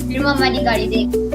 फिर मम्मा की गाड़ी देख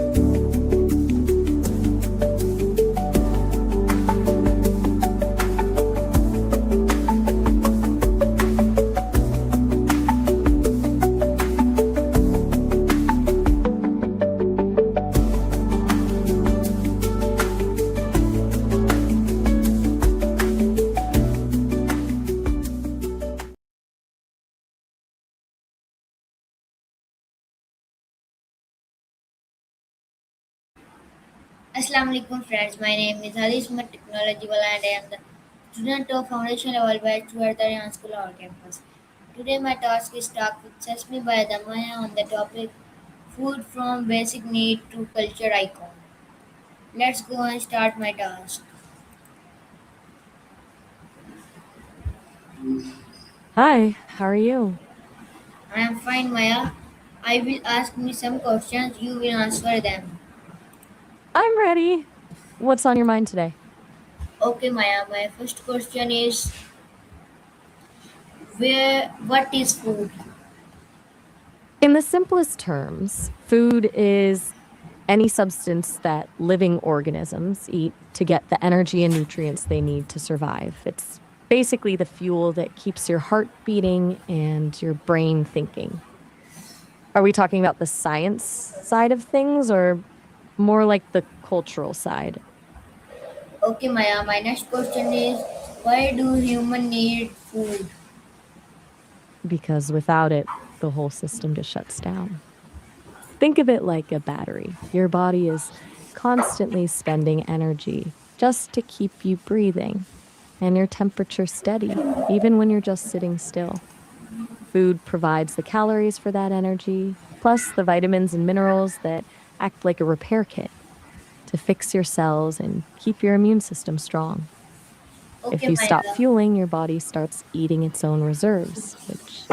Assalamualaikum friends, my name is Alisma Technology and I am the student of Foundation Level Batch 2 at the Ryan School our campus. Today my task is talk with Sesame by the Maya on the topic food from basic need to culture icon. Let's go and start my task. Hi, how are you? I am fine Maya. I will ask me some questions, you will answer them. I'm ready. What's on your mind today? Okay Maya, my first question is what is food? In the simplest terms, food is any substance that living organisms eat to get the energy and nutrients they need to survive. It's basically the fuel that keeps your heart beating and your brain thinking. Are we talking about the science side of things or more like the cultural side? Okay Maya, my next question is why do humans need food? Because without it, the whole system just shuts down. Think of it like a battery. Your body is constantly spending energy just to keep you breathing and your temperature steady, even when you're just sitting still. Food provides the calories for that energy, plus the vitamins and minerals that act like a repair kit to fix your cells and keep your immune system strong. If Okay, you my stop love. fueling, your body starts eating its own reserves, which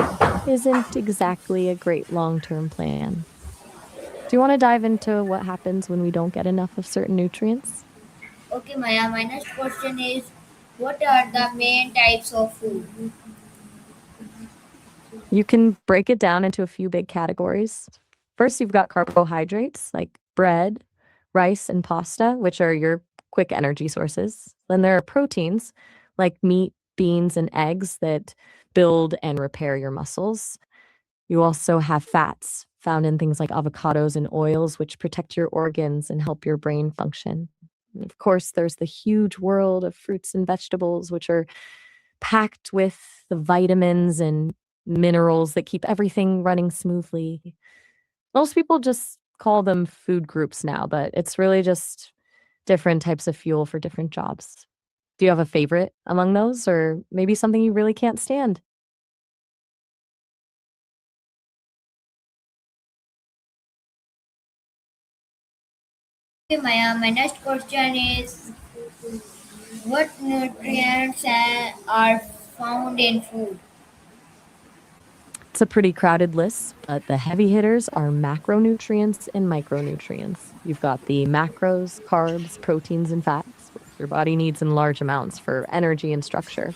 isn't exactly a great long term plan. Do you want to dive into what happens when we don't get enough of certain nutrients? Okay, Maya. My next question is, what are the main types of food? You can break it down into a few big categories. First, you've got carbohydrates like bread, rice, and pasta, which are your quick energy sources. Then there are proteins like meat, beans, and eggs that build and repair your muscles. You also have fats found in things like avocados and oils, which protect your organs and help your brain function. And of course, there's the huge world of fruits and vegetables, which are packed with the vitamins and minerals that keep everything running smoothly. Most people just call them food groups now, but it's really just different types of fuel for different jobs. Do you have a favorite among those, or maybe something you really can't stand? Okay, Maya. My next question is, what nutrients are found in food? It's a pretty crowded list, but the heavy hitters are macronutrients and micronutrients. You've got the macros, carbs, proteins, and fats, which your body needs in large amounts for energy and structure.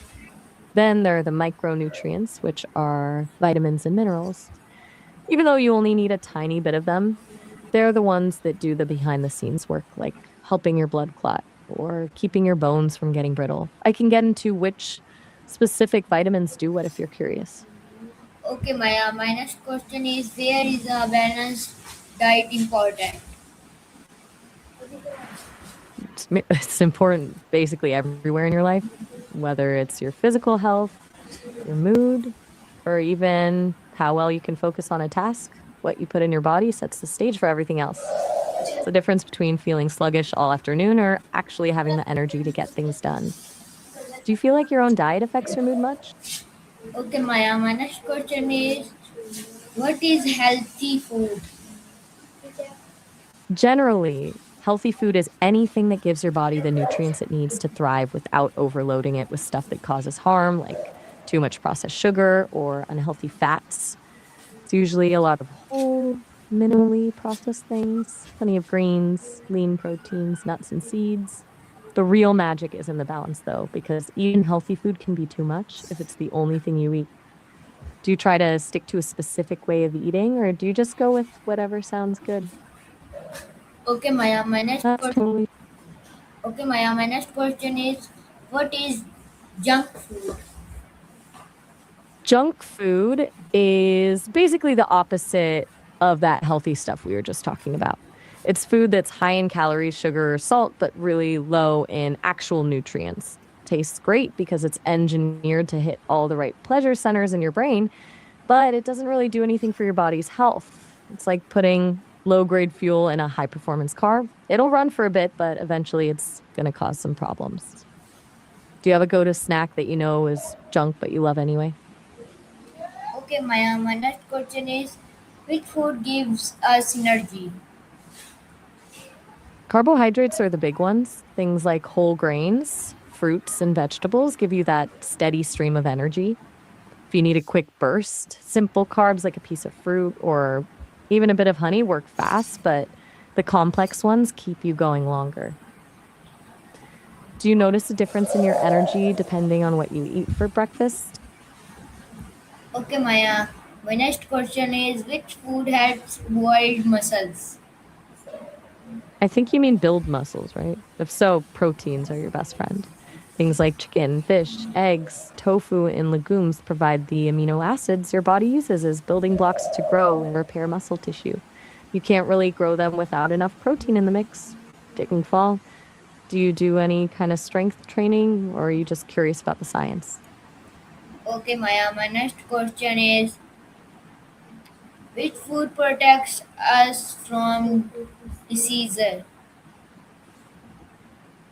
Then there are the micronutrients, which are vitamins and minerals. Even though you only need a tiny bit of them, they're the ones that do the behind the scenes work, like helping your blood clot or keeping your bones from getting brittle. I can get into which specific vitamins do what if you're curious. Okay, Maya. My next question is, where is a balanced diet important? It's important basically everywhere in your life, whether it's your physical health, your mood, or even how well you can focus on a task. What you put in your body sets the stage for everything else. It's the difference between feeling sluggish all afternoon or actually having the energy to get things done. Do you feel like your own diet affects your mood much? Okay, Maya. My next question is, what is healthy food? Generally, healthy food is anything that gives your body the nutrients it needs to thrive without overloading it with stuff that causes harm, like too much processed sugar or unhealthy fats. It's usually a lot of whole, minimally processed things, plenty of greens, lean proteins, nuts, and seeds. The real magic is in the balance, though, because eating healthy food can be too much if it's the only thing you eat. Do you try to stick to a specific way of eating or do you just go with whatever sounds good? Okay, Maya, my next That's question. totally Okay, Maya, my next question is, what is junk food? Junk food is basically the opposite of that healthy stuff we were just talking about. It's food that's high in calories, sugar, or salt, but really low in actual nutrients. Tastes great because it's engineered to hit all the right pleasure centers in your brain, but it doesn't really do anything for your body's health. It's like putting low grade fuel in a high performance car. It'll run for a bit, but eventually it's going to cause some problems. Do you have a go to snack that you know is junk, but you love anyway? Okay, Maya, my next question is, which food gives us energy? Carbohydrates are the big ones. Things like whole grains, fruits, and vegetables give you that steady stream of energy. If you need a quick burst, simple carbs like a piece of fruit or even a bit of honey work fast, but the complex ones keep you going longer. Do you notice a difference in your energy depending on what you eat for breakfast? Okay, Maya, my next question is, which food helps build muscles? I think you mean build muscles, right? If so, proteins are your best friend. Things like chicken, fish, eggs, tofu, and legumes provide the amino acids your body uses as building blocks to grow and repair muscle tissue. You can't really grow them without enough protein in the mix. Dick and fall. Do you do any kind of strength training or are you just curious about the science? Okay, Maya, my next question is, which food protects us from disease?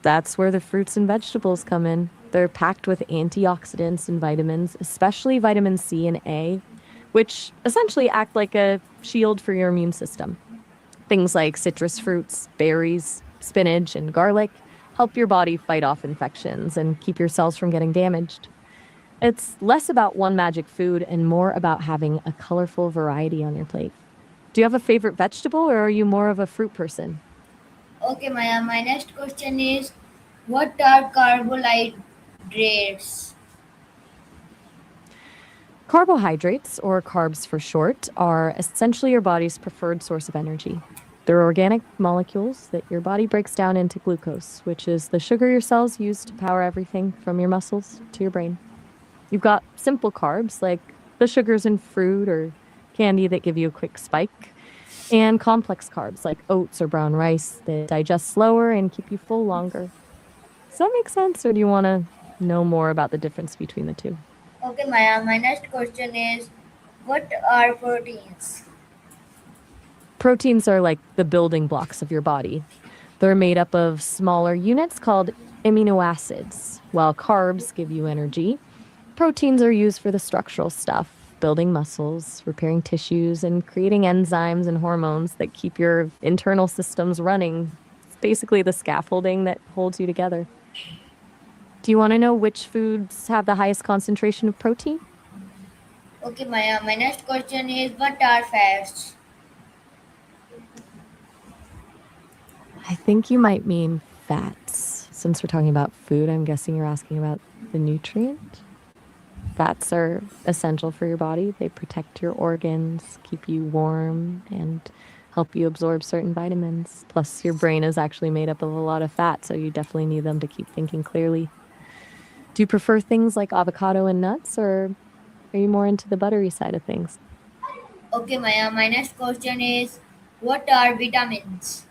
That's where the fruits and vegetables come in. They're packed with antioxidants and vitamins, especially vitamin C and A, which essentially act like a shield for your immune system. Things like citrus fruits, berries, spinach, and garlic help your body fight off infections and keep your cells from getting damaged. It's less about one magic food and more about having a colorful variety on your plate. Do you have a favorite vegetable or are you more of a fruit person? Okay, Maya, my next question is, what are carbohydrates? Carbohydrates, or carbs for short, are essentially your body's preferred source of energy. They're organic molecules that your body breaks down into glucose, which is the sugar your cells use to power everything from your muscles to your brain. You've got simple carbs like the sugars in fruit or candy that give you a quick spike, and complex carbs like oats or brown rice that digest slower and keep you full longer. Does that make sense, or do you want to know more about the difference between the two? Okay, Maya, my next question is, what are proteins? Proteins are like the building blocks of your body. They're made up of smaller units called amino acids, while carbs give you energy. Proteins are used for the structural stuff, building muscles, repairing tissues, and creating enzymes and hormones that keep your internal systems running. It's basically the scaffolding that holds you together. Do you want to know which foods have the highest concentration of protein? Okay, Maya, my next question is, what are fats? I think you might mean fats. Since we're talking about food, I'm guessing you're asking about the nutrient. Fats are essential for your body. They protect your organs, keep you warm, and help you absorb certain vitamins. Plus, your brain is actually made up of a lot of fat, so you definitely need them to keep thinking clearly. Do you prefer things like avocado and nuts, or are you more into the buttery side of things? Okay, Maya, my next question is, what are vitamins?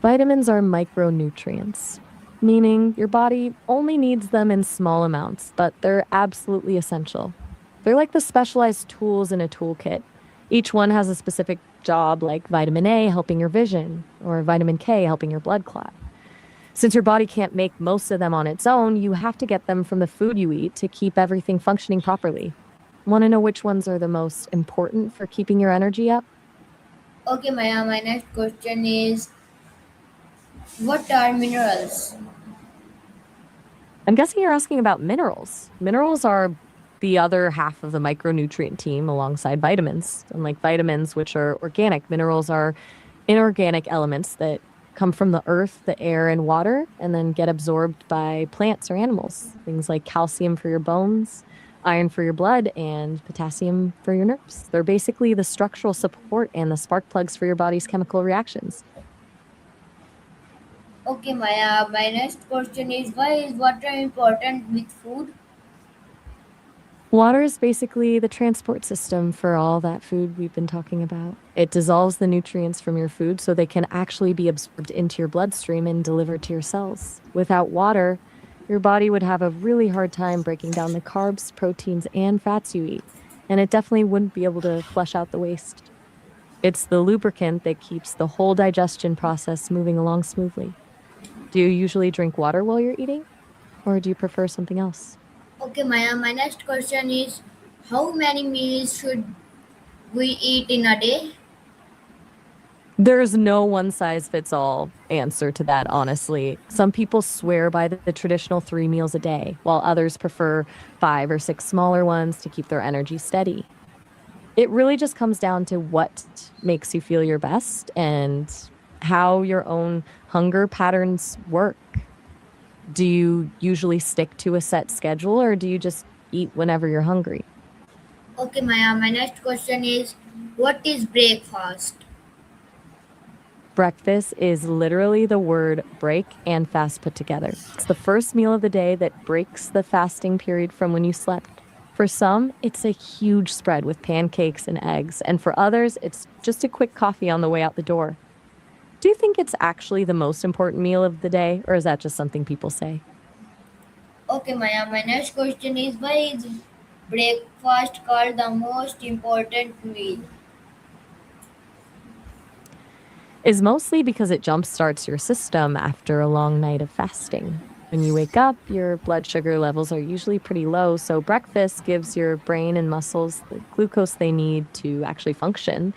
Vitamins are micronutrients, meaning your body only needs them in small amounts, but they're absolutely essential. They're like the specialized tools in a toolkit. Each one has a specific job, like vitamin A helping your vision, or vitamin K helping your blood clot. Since your body can't make most of them on its own, you have to get them from the food you eat to keep everything functioning properly. Want to know which ones are the most important for keeping your energy up? Okay, Maya, my next question is, what are minerals? I'm guessing you're asking about minerals. Minerals are the other half of the micronutrient team alongside vitamins. Unlike vitamins, which are organic, minerals are inorganic elements that come from the earth, the air, and water, and then get absorbed by plants or animals. Things like calcium for your bones, iron for your blood, and potassium for your nerves. They're basically the structural support and the spark plugs for your body's chemical reactions. Okay, Maya, my next question is why is water important with food? Water is basically the transport system for all that food we've been talking about. It dissolves the nutrients from your food so they can actually be absorbed into your bloodstream and delivered to your cells. Without water, your body would have a really hard time breaking down the carbs, proteins, and fats you eat, and it definitely wouldn't be able to flush out the waste. It's the lubricant that keeps the whole digestion process moving along smoothly. Do you usually drink water while you're eating, or do you prefer something else? Okay, Maya, my next question is how many meals should we eat in a day? There's no one size fits all answer to that, honestly. Some people swear by the traditional 3 meals a day, while others prefer 5 or 6 smaller ones to keep their energy steady. It really just comes down to what makes you feel your best and how your own hunger patterns work. Do you usually stick to a set schedule or do you just eat whenever you're hungry? Okay, Maya, my next question is what is breakfast? Breakfast is literally the word break and fast put together. It's the first meal of the day that breaks the fasting period from when you slept. For some, it's a huge spread with pancakes and eggs, and for others, it's just a quick coffee on the way out the door. Do you think it's actually the most important meal of the day, or is that just something people say? Okay, Maya, my next question is why is breakfast called the most important meal? Is mostly because it jumpstarts your system after a long night of fasting. When you wake up, your blood sugar levels are usually pretty low, so breakfast gives your brain and muscles the glucose they need to actually function.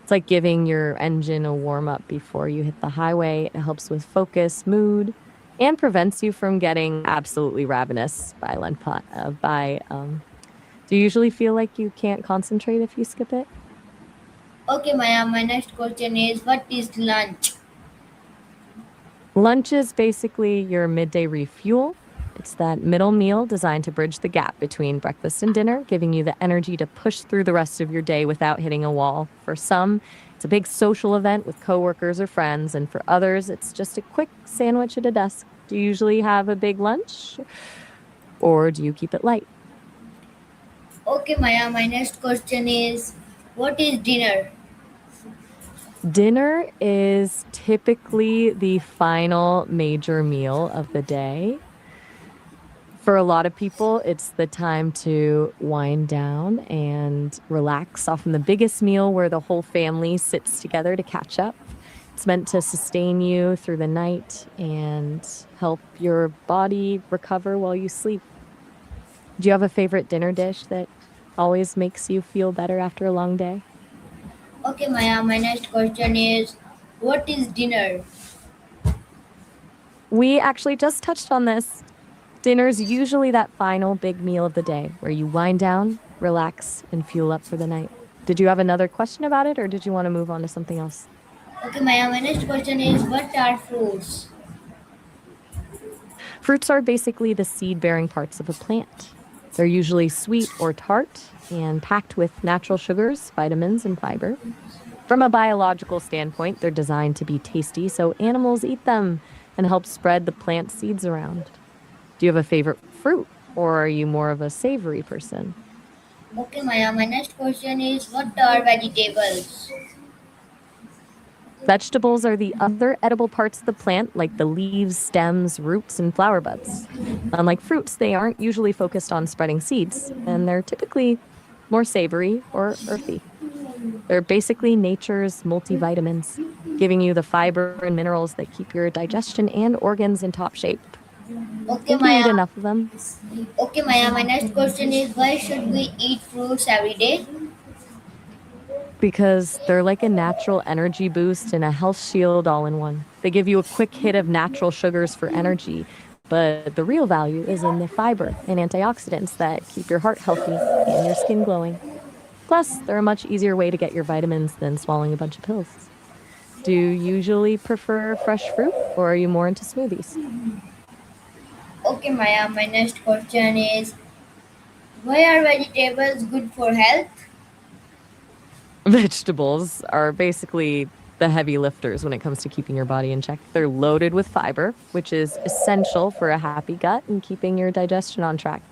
It's like giving your engine a warm up before you hit the highway. It helps with focus, mood, and prevents you from getting absolutely ravenous by lunch. Do you usually feel like you can't concentrate if you skip it? Okay, Maya, my next question is what is lunch? Lunch is basically your midday refuel. It's that middle meal designed to bridge the gap between breakfast and dinner, giving you the energy to push through the rest of your day without hitting a wall. For some, it's a big social event with coworkers or friends, and for others, it's just a quick sandwich at a desk. Do you usually have a big lunch or do you keep it light? Okay, Maya, my next question is what is dinner? Dinner is typically the final major meal of the day. For a lot of people, it's the time to wind down and relax, often the biggest meal where the whole family sits together to catch up. It's meant to sustain you through the night and help your body recover while you sleep. Do you have a favorite dinner dish that always makes you feel better after a long day? Okay, Maya, my next question is what is dinner? We actually just touched on this. Dinner's usually that final big meal of the day where you wind down, relax, and fuel up for the night. Did you have another question about it, or did you want to move on to something else? Okay, Maya, my next question is what are fruits? Fruits are basically the seed bearing parts of a plant. They're usually sweet or tart and packed with natural sugars, vitamins, and fiber. From a biological standpoint, they're designed to be tasty so animals eat them and help spread the plant seeds around. Do you have a favorite fruit, or are you more of a savory person? Okay, Maya, my next question is what are vegetables? Vegetables are the other edible parts of the plant, like the leaves, stems, roots, and flower buds. Unlike fruits, they aren't usually focused on spreading seeds, and they're typically more savory or earthy. They're basically nature's multivitamins, giving you the fiber and minerals that keep your digestion and organs in top shape. Okay, Think you Maya. eat enough of them? Okay, Maya. My next question is why should we eat fruits every day? Because they're like a natural energy boost and a health shield all in one. They give you a quick hit of natural sugars for energy, but the real value is in the fiber and antioxidants that keep your heart healthy and your skin glowing. Plus, they're a much easier way to get your vitamins than swallowing a bunch of pills. Do you usually prefer fresh fruit or are you more into smoothies? Okay, Maya. My next question is Why are vegetables good for health? Vegetables are basically the heavy lifters when it comes to keeping your body in check. They're loaded with fiber, which is essential for a happy gut and keeping your digestion on track.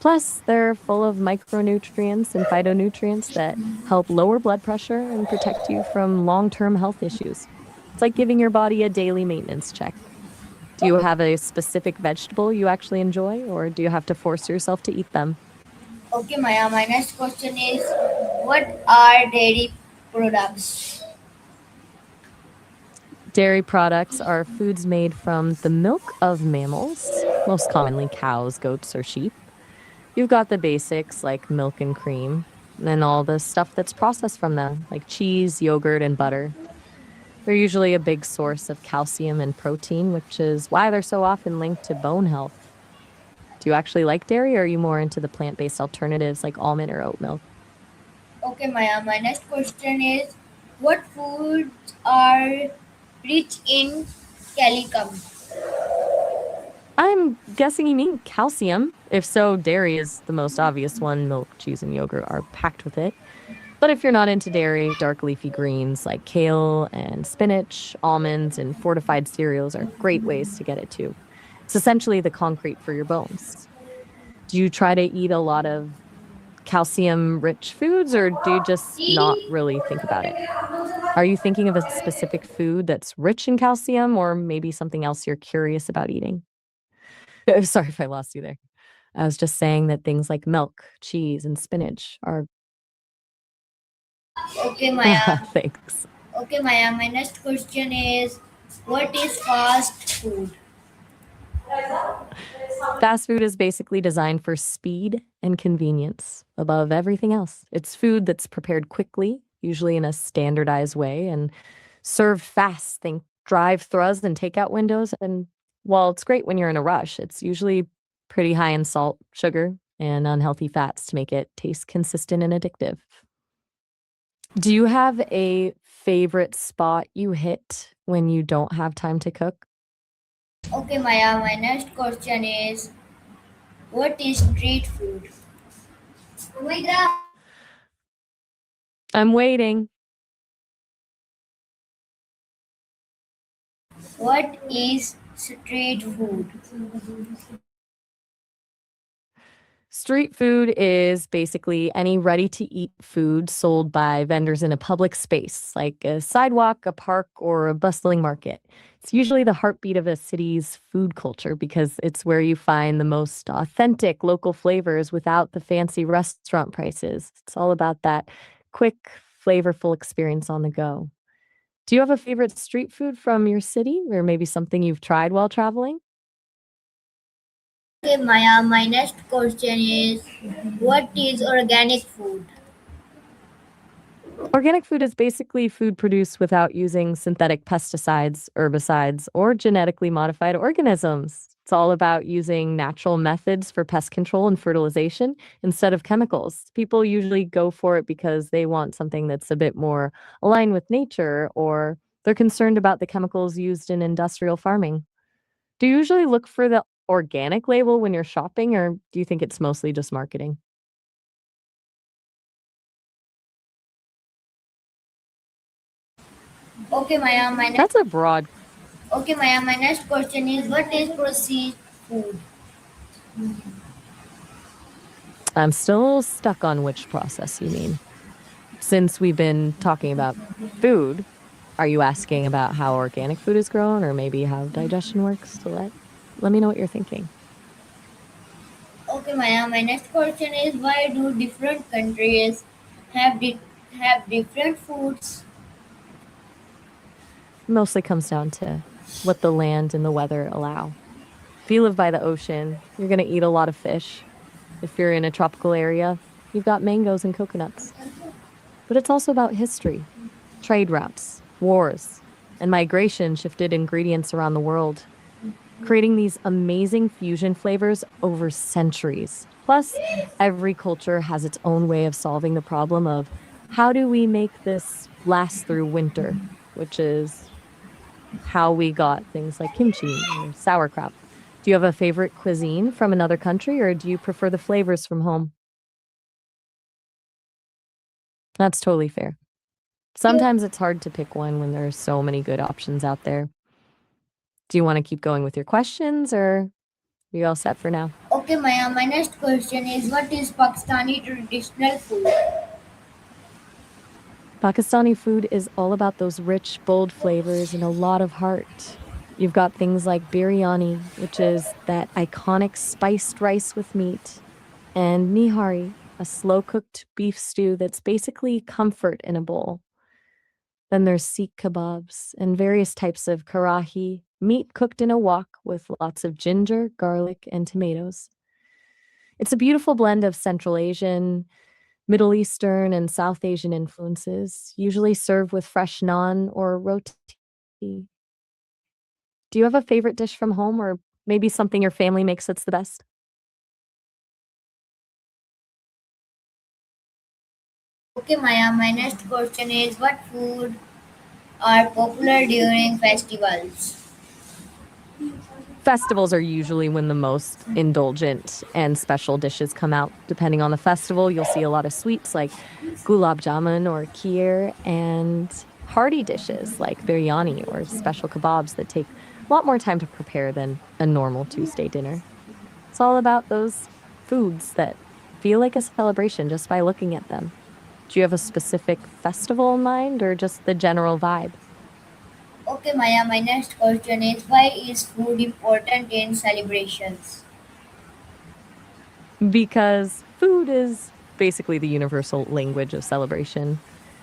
Plus, they're full of micronutrients and phytonutrients that help lower blood pressure and protect you from long term health issues. It's like giving your body a daily maintenance check. Do you have a specific vegetable you actually enjoy, or do you have to force yourself to eat them? Okay, Maya, my next question is what are dairy products? Dairy products are foods made from the milk of mammals, most commonly cows, goats, or sheep. You've got the basics like milk and cream, and then all the stuff that's processed from them, like cheese, yogurt, and butter. They're usually a big source of calcium and protein, which is why they're so often linked to bone health. Do you actually like dairy, or are you more into the plant based alternatives like almond or oat milk? Okay, Maya, my next question is what foods are rich in calcium? I'm guessing you mean calcium. If so, dairy is the most obvious one. Milk, cheese, and yogurt are packed with it. But if you're not into dairy, dark leafy greens like kale and spinach, almonds, and fortified cereals are great ways to get it too. It's essentially the concrete for your bones. Do you try to eat a lot of calcium rich foods, or do you just not really think about it? Are you thinking of a specific food that's rich in calcium, or maybe something else you're curious about eating? Sorry if I lost you there. I was just saying that things like milk, cheese, and spinach are. Okay, Maya. Thanks. Okay, Maya. My next question is what is fast food? Fast food is basically designed for speed and convenience above everything else. It's food that's prepared quickly, usually in a standardized way, and served fast. Think drive-thrus and takeout windows. And while it's great when you're in a rush, it's usually pretty high in salt, sugar, and unhealthy fats to make it taste consistent and addictive. Do you have a favorite spot you hit when you don't have time to cook? Okay, Maya. My next question is what is street food? I'm waiting. What is street food? Street food is basically any ready to eat food sold by vendors in a public space, like a sidewalk, a park, or a bustling market. It's usually the heartbeat of a city's food culture because it's where you find the most authentic local flavors without the fancy restaurant prices. It's all about that quick, flavorful experience on the go. Do you have a favorite street food from your city or maybe something you've tried while traveling? Okay, Maya. My next question is what is organic food? Organic food is basically food produced without using synthetic pesticides, herbicides, or genetically modified organisms. It's all about using natural methods for pest control and fertilization instead of chemicals. People usually go for it because they want something that's a bit more aligned with nature, or they're concerned about the chemicals used in industrial farming. Do you usually look for the organic label when you're shopping, or do you think it's mostly just marketing? Okay, Maya. That's a broad. My next question is what is processed food? I'm still stuck on which process you mean. Since we've been talking about food, are you asking about how organic food is grown or maybe how digestion works? So let me know what you're thinking. Okay, Maya. My next question is why do different countries have have different foods? It mostly comes down to what the land and the weather allow. If you live by the ocean, you're going to eat a lot of fish. If you're in a tropical area, you've got mangoes and coconuts. But it's also about history, trade routes, wars, and migration shifted ingredients around the world, creating these amazing fusion flavors over centuries. Plus, every culture has its own way of solving the problem of how do we make this last through winter, which is how we got things like kimchi or sauerkraut. Do you have a favorite cuisine from another country, or do you prefer the flavors from home? That's totally fair. Sometimes it's hard to pick one when there's so many good options out there. Do you want to keep going with your questions, or are you all set for now? Okay, Maya, my next question is what is Pakistani traditional food? Pakistani food is all about those rich, bold flavors and a lot of heart. You've got things like biryani, which is that iconic spiced rice with meat, and nihari, a slow cooked beef stew that's basically comfort in a bowl. Then there's Sikh kebabs and various types of karahi, meat cooked in a wok with lots of ginger, garlic, and tomatoes. It's a beautiful blend of Central Asian, Middle Eastern, and South Asian influences, usually served with fresh naan or roti. Do you have a favorite dish from home, or maybe something your family makes that's the best? Okay, Maya, my next question is what food are popular during festivals? Festivals are usually when the most indulgent and special dishes come out. Depending on the festival, you'll see a lot of sweets like gulab jamun or kheer, and hearty dishes like biryani or special kebabs that take a lot more time to prepare than a normal Tuesday dinner. It's all about those foods that feel like a celebration just by looking at them. Do you have a specific festival in mind, or just the general vibe? Okay, Maya, my next question is why is food important in celebrations? Because food is basically the universal language of celebration.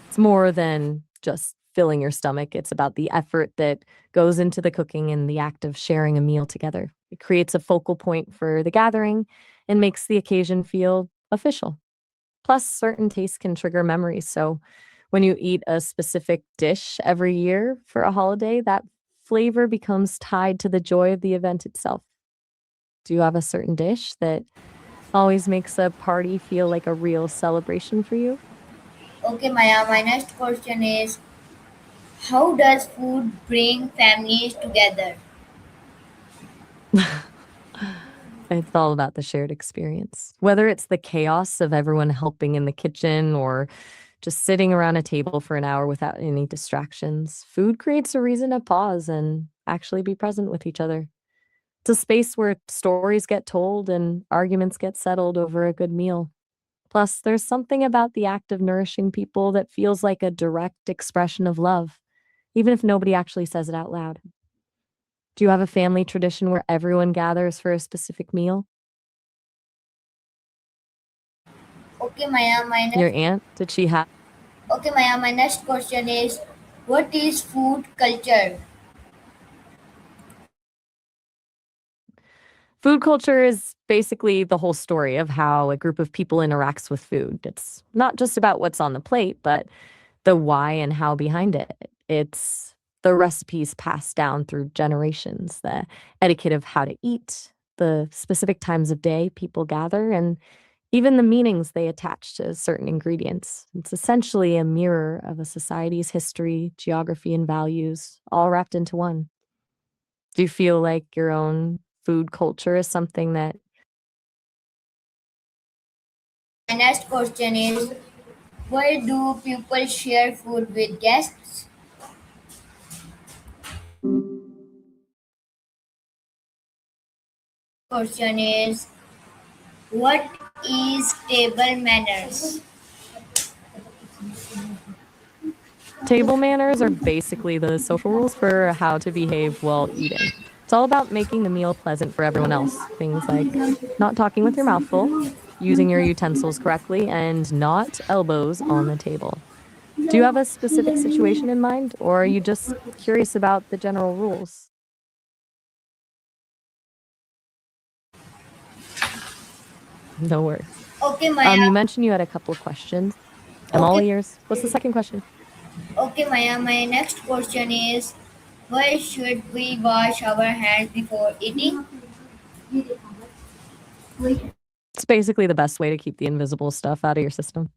It's more than just filling your stomach, it's about the effort that goes into the cooking and the act of sharing a meal together. It creates a focal point for the gathering and makes the occasion feel official. Plus, certain tastes can trigger memories. So, when you eat a specific dish every year for a holiday, that flavor becomes tied to the joy of the event itself. Do you have a certain dish that always makes a party feel like a real celebration for you? Okay, Maya, my next question is how does food bring families together? It's all about the shared experience. Whether it's the chaos of everyone helping in the kitchen or just sitting around a table for an hour without any distractions, food creates a reason to pause and actually be present with each other. It's a space where stories get told and arguments get settled over a good meal. Plus, there's something about the act of nourishing people that feels like a direct expression of love, even if nobody actually says it out loud. Do you have a family tradition where everyone gathers for a specific meal? Okay, Maya, my Your next aunt, did she have Okay, Maya, my next question is what is food culture? food culture is basically the whole story of how a group of people interacts with food. It's not just about what's on the plate, but the why and how behind it. It's the recipes passed down through generations, the etiquette of how to eat, the specific times of day people gather, and even the meanings they attach to certain ingredients. It's essentially a mirror of a society's history, geography, and values, all wrapped into one. Do you feel like your own food culture is something that My next question is why do people share food with guests? Question is what is table manners? table manners are basically the social rules for how to behave while eating? It's all about making the meal pleasant for everyone else. Things like not talking with your mouth full, using your utensils correctly, and not elbows on the table. Do you have a specific situation in mind, or are you just curious about the general rules? No worries. Okay, Maya. You mentioned you had a couple of questions. I'm all Okay, ears. What's the second question? okay, Maya. My next question is why should we wash our hands before eating? It's basically the best way to keep the invisible stuff out of your system.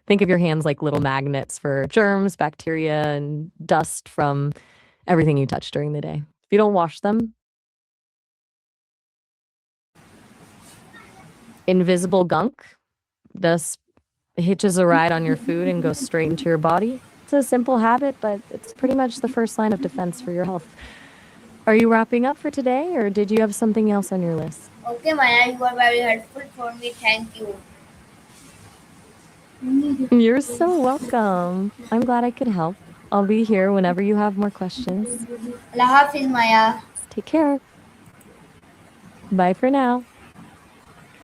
Think of your hands like little magnets for germs, bacteria, and dust from everything you touch during the day. If you don't wash them, invisible gunk. Thus hitches a ride on your food and goes straight into your body. It's a simple habit, but it's pretty much the first line of defense for your health. Are you wrapping up for today, or did you have something else on your list? Okay, Maya, you are very helpful for me. Thank you. You're so welcome. I'm glad I could help. I'll be here whenever you have more questions. Allah Hafiz, Maya. Take care. Bye for now.